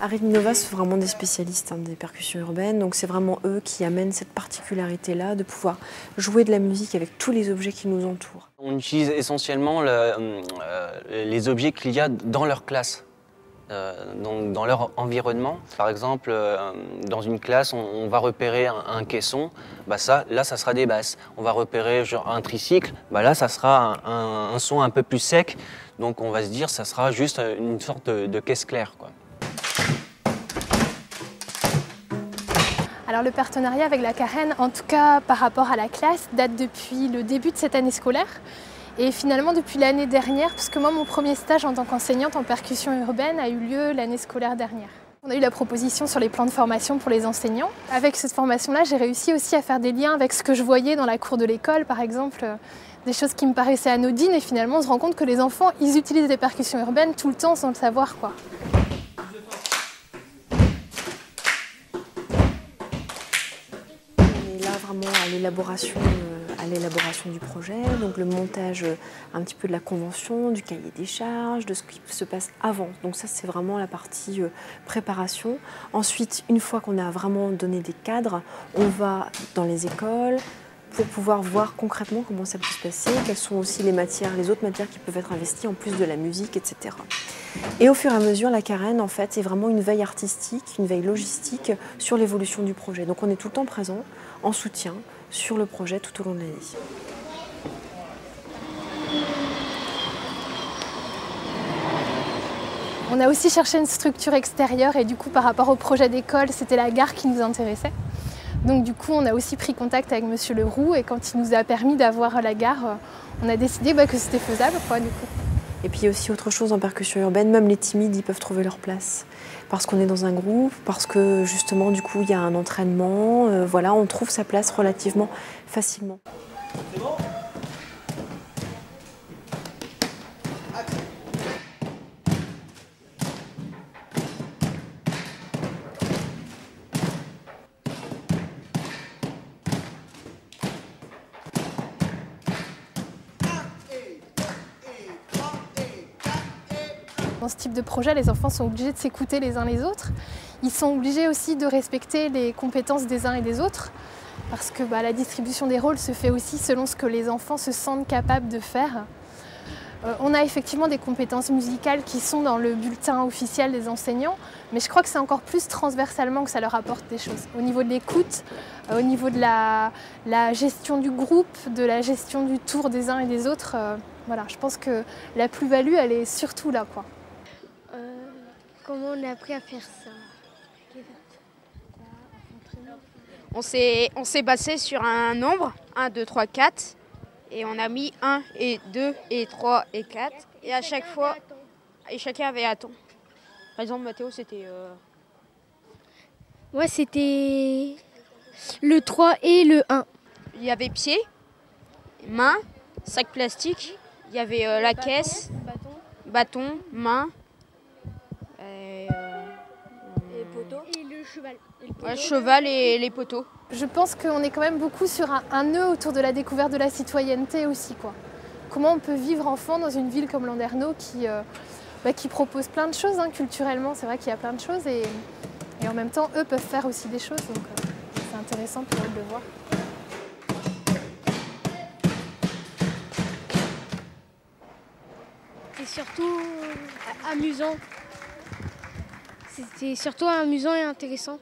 Arritminova, c'est vraiment des spécialistes des percussions urbaines, donc c'est vraiment eux qui amènent cette particularité-là de pouvoir jouer de la musique avec tous les objets qui nous entourent. On utilise essentiellement les objets qu'il y a dans leur classe, donc dans leur environnement. Par exemple, dans une classe, on va repérer un caisson, ça sera des basses. On va repérer genre un tricycle, là ça sera un son un peu plus sec, donc on va se dire ça sera juste une sorte de caisse claire, quoi. Alors le partenariat avec la Carène, en tout cas par rapport à la classe, date depuis le début de cette année scolaire et finalement depuis l'année dernière, puisque moi mon premier stage en tant qu'enseignante en percussion urbaine a eu lieu l'année scolaire dernière. On a eu la proposition sur les plans de formation pour les enseignants. Avec cette formation-là, j'ai réussi aussi à faire des liens avec ce que je voyais dans la cour de l'école, par exemple, des choses qui me paraissaient anodines et finalement on se rend compte que les enfants, ils utilisent des percussions urbaines tout le temps sans le savoir, quoi. Vraiment à l'élaboration du projet, donc le montage un petit peu de la convention, du cahier des charges, de ce qui se passe avant. Donc ça c'est vraiment la partie préparation. Ensuite, une fois qu'on a vraiment donné des cadres, on va dans les écoles pour pouvoir voir concrètement comment ça peut se passer, quelles sont aussi les autres matières qui peuvent être investies en plus de la musique, etc. Et au fur et à mesure, la Carène, en fait, c'est vraiment une veille artistique, une veille logistique sur l'évolution du projet. Donc on est tout le temps présent, en soutien, sur le projet tout au long de l'année. On a aussi cherché une structure extérieure et du coup, par rapport au projet d'école, c'était la gare qui nous intéressait. Donc du coup, on a aussi pris contact avec Monsieur Leroux et quand il nous a permis d'avoir la gare, on a décidé que c'était faisable, quoi, du coup. Et puis il y a aussi autre chose en percussion urbaine, même les timides, ils peuvent trouver leur place. Parce qu'on est dans un groupe, parce que justement, du coup, il y a un entraînement, on trouve sa place relativement facilement. C'est bon ? Dans ce type de projet, les enfants sont obligés de s'écouter les uns les autres. Ils sont obligés aussi de respecter les compétences des uns et des autres parce que la distribution des rôles se fait aussi selon ce que les enfants se sentent capables de faire. On a effectivement des compétences musicales qui sont dans le bulletin officiel des enseignants, mais je crois que c'est encore plus transversalement que ça leur apporte des choses. Au niveau de l'écoute, au niveau de la gestion du groupe, de la gestion du tour des uns et des autres, je pense que la plus-value, elle est surtout là, quoi. Comment on a appris à faire ça? On s'est basé sur un nombre, 1, 2, 3, 4. Et on a mis 1 et 2 et 3 et 4. Et à chaque fois, et chacun avait un ton. Par exemple, Mathéo, c'était... Moi, c'était le 3 et le 1. Il y avait pied, main, sac plastique. Il y avait la caisse, bâton, main. Et poteau. Et le cheval. Cheval et les poteaux. Je pense qu'on est quand même beaucoup sur un nœud autour de la découverte de la citoyenneté aussi, quoi. Comment on peut vivre enfant dans une ville comme Landerneau qui propose plein de choses culturellement, c'est vrai qu'il y a plein de choses et en même temps eux peuvent faire aussi des choses, donc c'est intéressant pour eux de le voir. C'est surtout amusant. C'était surtout amusant et intéressant.